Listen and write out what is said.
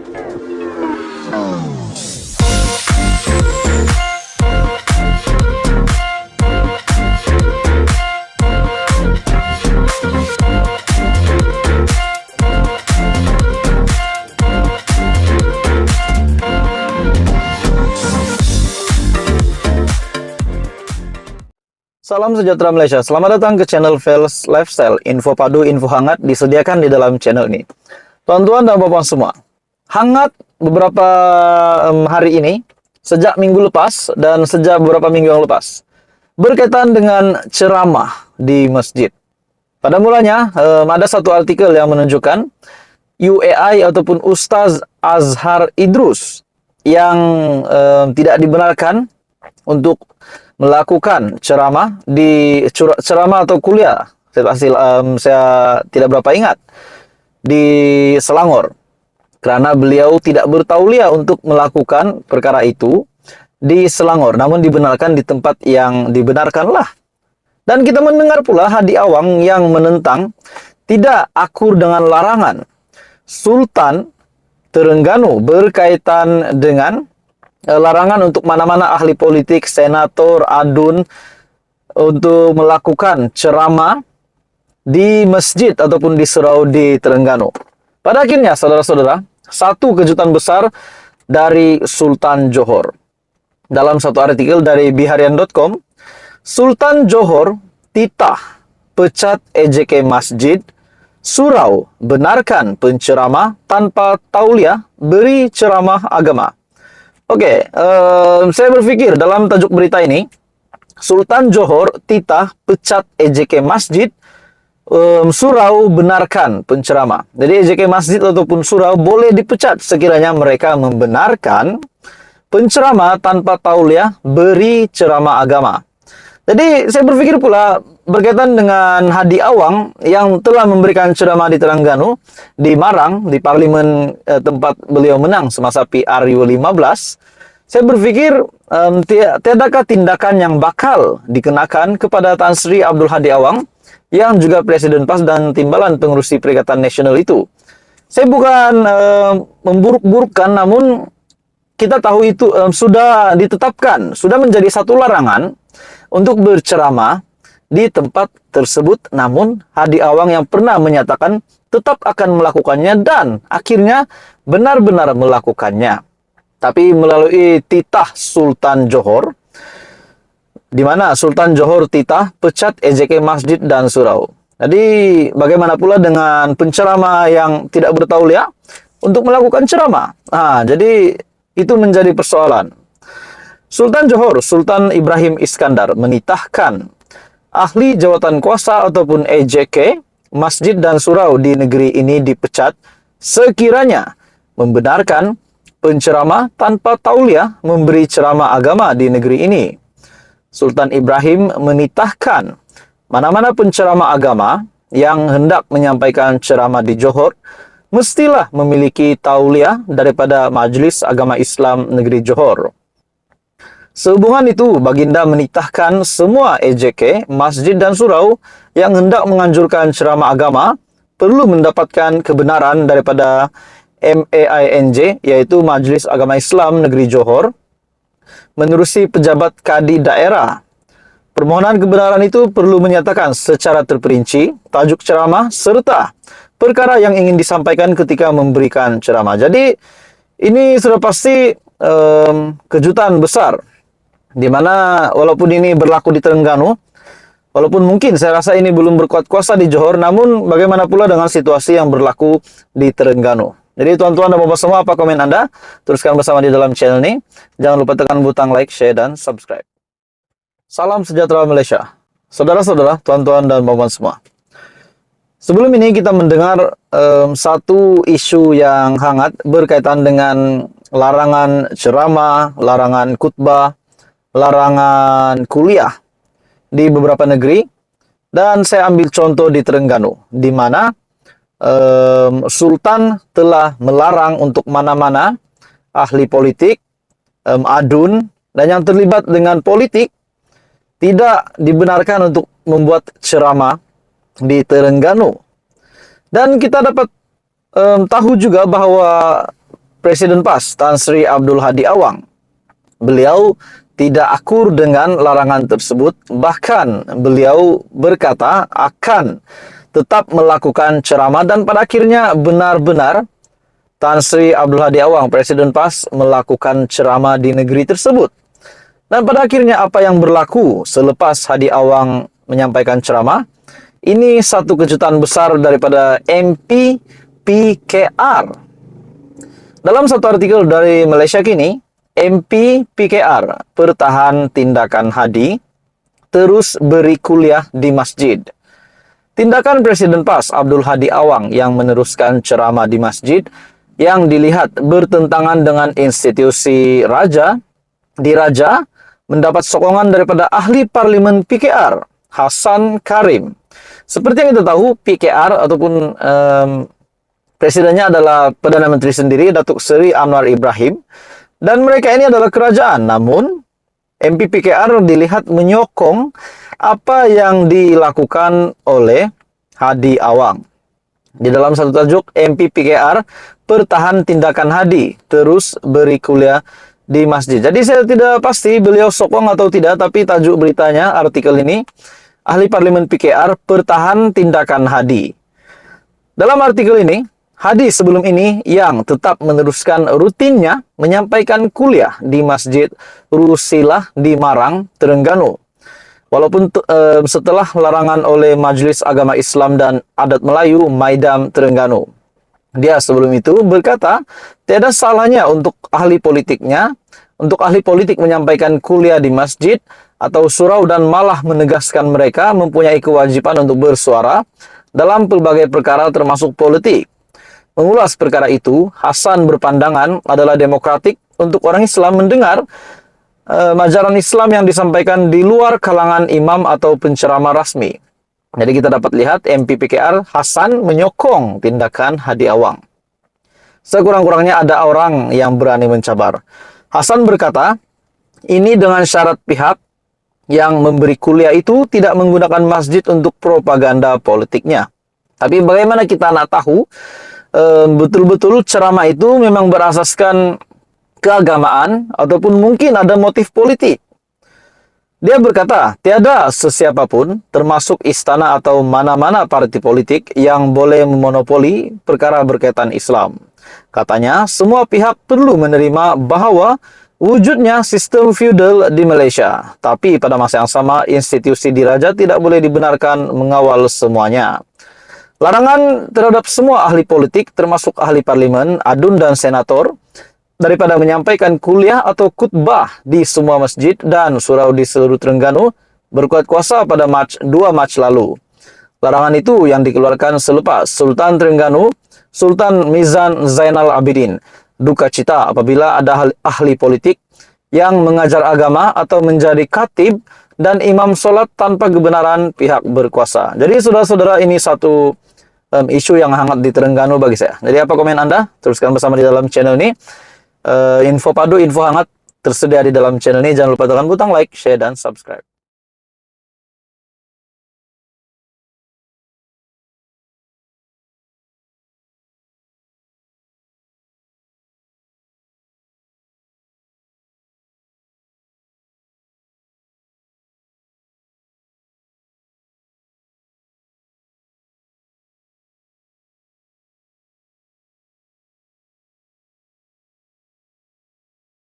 Salam sejahtera Malaysia, selamat datang ke channel Vels Lifestyle. Info padu, info hangat disediakan di dalam channel ini. Tuan-tuan dan puan semua, hangat beberapa hari ini, sejak minggu lepas dan sejak beberapa minggu yang lepas, berkaitan dengan ceramah di masjid. Pada mulanya, ada satu artikel yang menunjukkan UAI ataupun Ustaz Azhar Idrus yang tidak dibenarkan untuk melakukan ceramah atau kuliah, saya tidak berapa ingat, di Selangor, karena beliau tidak bertauliah untuk melakukan perkara itu di Selangor, namun dibenarkan di tempat yang dibenarkanlah. Dan kita mendengar pula Hadi Awang yang menentang tidak akur dengan larangan Sultan Terengganu berkaitan dengan larangan untuk mana-mana ahli politik, senator, adun untuk melakukan ceramah di masjid ataupun di surau di Terengganu. Pada akhirnya, saudara-saudara, satu kejutan besar dari Sultan Johor. Dalam satu artikel dari biharian.com, Sultan Johor titah pecat EJK Masjid, surau benarkan penceramah tanpa tauliah beri ceramah agama. Oke, saya berpikir dalam tajuk berita ini, Sultan Johor titah pecat EJK Masjid, surau benarkan penceramah. Jadi EJK Masjid ataupun surau boleh dipecat sekiranya mereka membenarkan penceramah tanpa tauliah beri ceramah agama. Jadi saya berpikir pula berkaitan dengan Hadi Awang yang telah memberikan ceramah di Terengganu, di Marang, di parlimen tempat beliau menang semasa PRU 15. Saya berpikir tiadakah tindakan yang bakal dikenakan kepada Tan Sri Abdul Hadi Awang yang juga Presiden PAS dan Timbalan Pengurusi Perikatan Nasional itu. Saya bukan memburuk-burukkan, namun kita tahu itu sudah ditetapkan, sudah menjadi satu larangan untuk berceramah di tempat tersebut, namun Hadi Awang yang pernah menyatakan tetap akan melakukannya dan akhirnya benar-benar melakukannya. Tapi melalui titah Sultan Johor, di mana Sultan Johor titah pecat EJK Masjid dan surau. Jadi bagaimana pula dengan penceramah yang tidak bertauliah untuk melakukan ceramah? Jadi itu menjadi persoalan. Sultan Johor, Sultan Ibrahim Iskandar menitahkan ahli jawatan kuasa ataupun EJK, masjid dan surau di negeri ini dipecat sekiranya membenarkan penceramah tanpa tauliah memberi ceramah agama di negeri ini. Sultan Ibrahim menitahkan mana-mana penceramah agama yang hendak menyampaikan ceramah di Johor mestilah memiliki tauliah daripada Majlis Agama Islam Negeri Johor. Sehubungan itu, Baginda menitahkan semua EJK, masjid dan surau yang hendak menganjurkan ceramah agama perlu mendapatkan kebenaran daripada MAINJ, yaitu Majlis Agama Islam Negeri Johor, menerusi pejabat kadi daerah. Permohonan kebenaran itu perlu menyatakan secara terperinci tajuk ceramah serta perkara yang ingin disampaikan ketika memberikan ceramah. Jadi, ini sudah pasti kejutan besar, di mana walaupun ini berlaku di Terengganu, walaupun mungkin saya rasa ini belum berkuat kuasa di Johor, namun bagaimana pula dengan situasi yang berlaku di Terengganu. Jadi tuan-tuan dan bapak semua, apa komen Anda? Teruskan bersama di dalam channel ini. Jangan lupa tekan butang like, share, dan subscribe. Salam sejahtera Malaysia. Saudara-saudara, tuan-tuan dan bapak semua. Sebelum ini kita mendengar satu isu yang hangat berkaitan dengan larangan ceramah, larangan khutbah, larangan kuliah di beberapa negeri, dan saya ambil contoh di Terengganu, di mana Sultan telah melarang untuk mana-mana ahli politik, adun, dan yang terlibat dengan politik tidak dibenarkan untuk membuat ceramah di Terengganu. Dan kita dapat tahu juga bahwa Presiden PAS Tan Sri Abdul Hadi Awang. Beliau tidak akur dengan larangan tersebut, bahkan beliau berkata akan tetap melakukan ceramah, dan pada akhirnya benar-benar Tan Sri Abdul Hadi Awang, Presiden PAS, melakukan ceramah di negeri tersebut. Dan pada akhirnya apa yang berlaku selepas Hadi Awang menyampaikan ceramah? Ini satu kejutan besar daripada MP PKR. Dalam satu artikel dari Malaysia Kini, MP PKR pertahan tindakan Hadi, terus beri kuliah di masjid. Tindakan Presiden PAS Abdul Hadi Awang yang meneruskan ceramah di masjid yang dilihat bertentangan dengan institusi Raja, mendapat sokongan daripada ahli parlimen PKR, Hassan Karim. Seperti yang kita tahu, PKR ataupun presidennya adalah Perdana Menteri sendiri, Datuk Seri Anwar Ibrahim, dan mereka ini adalah kerajaan. Namun, MP PKR dilihat menyokong apa yang dilakukan oleh Hadi Awang. Di dalam satu tajuk, MP PKR pertahan tindakan Hadi, terus beri kuliah di masjid. Jadi saya tidak pasti beliau sokong atau tidak, tapi tajuk beritanya, artikel ini, ahli parlimen PKR pertahan tindakan Hadi. Dalam artikel ini, Hadi sebelum ini yang tetap meneruskan rutinnya menyampaikan kuliah di Masjid Rusilah di Marang, Terengganu. Walaupun setelah larangan oleh Majelis Agama Islam dan Adat Melayu Maidam Terengganu. Dia sebelum itu berkata, tiada salahnya untuk ahli politik menyampaikan kuliah di masjid atau surau, dan malah menegaskan mereka mempunyai kewajiban untuk bersuara dalam pelbagai perkara termasuk politik. Mengulas perkara itu, Hasan berpandangan adalah demokratik untuk orang Islam mendengar ajaran Islam yang disampaikan di luar kalangan imam atau penceramah rasmi. Jadi kita dapat lihat MP PKR Hasan menyokong tindakan Hadi Awang. Sekurang-kurangnya ada orang yang berani mencabar. Hasan berkata, ini dengan syarat pihak yang memberi kuliah itu tidak menggunakan masjid untuk propaganda politiknya. Tapi bagaimana kita nak tahu betul-betul ceramah itu memang berasaskan keagamaan ataupun mungkin ada motif politik? Dia berkata, tiada sesiapapun, termasuk istana atau mana-mana partai politik, yang boleh memonopoli perkara berkaitan Islam. Katanya, semua pihak perlu menerima bahawa wujudnya sistem feudal di Malaysia. Tapi pada masa yang sama, institusi diraja tidak boleh dibenarkan mengawal semuanya. Larangan terhadap semua ahli politik, termasuk ahli parlimen, adun dan senator, daripada menyampaikan kuliah atau khutbah di semua masjid dan surau di seluruh Terengganu berkuat kuasa pada 2 Mac lalu. Larangan itu yang dikeluarkan selepas Sultan Terengganu, Sultan Mizan Zainal Abidin, duka cita apabila ada ahli politik yang mengajar agama atau menjadi khatib dan imam solat tanpa kebenaran pihak berkuasa. Jadi saudara-saudara, ini satu isu yang hangat di Terengganu bagi saya. Jadi apa komen Anda? Teruskan bersama di dalam channel ini. Info padu, info hangat tersedia di dalam channel ini. Jangan lupa tekan butang like, share, dan subscribe.